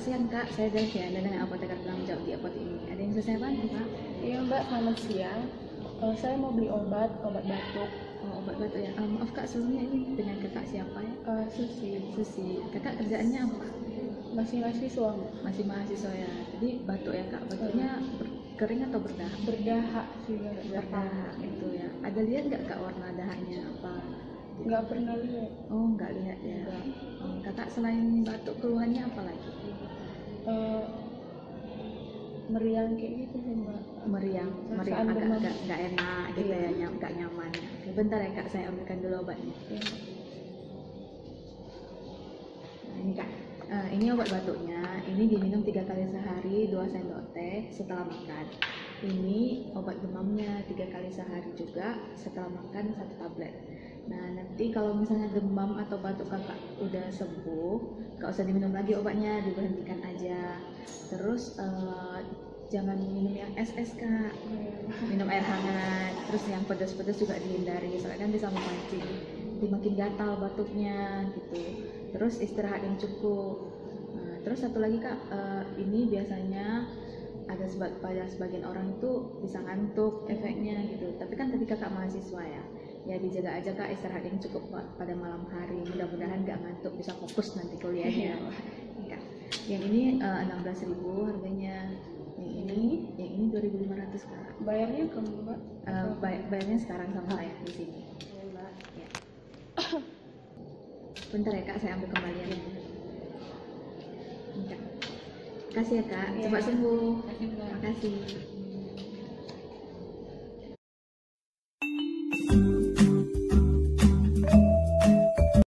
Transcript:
siang Kak, saya Delviana dengan apoteker penanggung jawab di apotek ini. Ada yang bisa saya bantu Kak? Iya Mbak, selamat siang. Saya mau beli obat batuk. Oh, obat batuk ya. Maaf Kak, sebelumnya ini dengan kakak siapa ya? Susi. Susi. Kakak kerjaannya apa? Masih mahasiswa Mbak. Masih mahasiswa ya. Jadi batuk ya Kak. Batuknya kering atau berdahak? Berdahak juga. Berdahak itu ya. Ada lihat nggak Kak warna dahaknya apa? Nggak pernah lihat. Oh, nggak lihat ya. Kakak selain batuk keluhannya apa lagi? Meriang kayak gitu sih Mbak. Meriang agak nggak enak gitu ya, nggak nyaman. Oke, bentar ya Kak, saya ambilkan dulu obatnya. Nah, ini Kak, ini obat batuknya. Ini diminum 3 kali sehari, 2 sendok teh setelah makan. Ini obat demamnya 3 kali sehari juga setelah makan 1 tablet. Nah, nanti kalau misalnya demam atau batuk kakak udah sembuh, gak usah diminum lagi obatnya, diberhentikan aja. Terus jangan minum yang es Kak, minum air hangat. Terus yang pedas-pedas juga dihindari, soalnya kan bisa memancing, jadi makin gatal batuknya gitu. Terus istirahat yang cukup. Nah, terus satu lagi Kak, ini biasanya ada pada sebagian orang itu bisa ngantuk efeknya gitu. Tapi kan tadi kakak mahasiswa ya dijaga aja Kak, istirahat yang cukup pada malam hari. Mudah-mudahan nggak ngantuk, bisa fokus nanti kuliahnya. Ya. Yang ini 16.000 harganya. Yang ini 2.500 Kak. Bayarnya ke Mbak? Bayarnya sekarang sama saya di sini. Ya. Bentar ya Kak, saya ambil kembaliannya. Kasih ya Kak, cepat sembuh. Terima kasih Mbak. Terima kasih.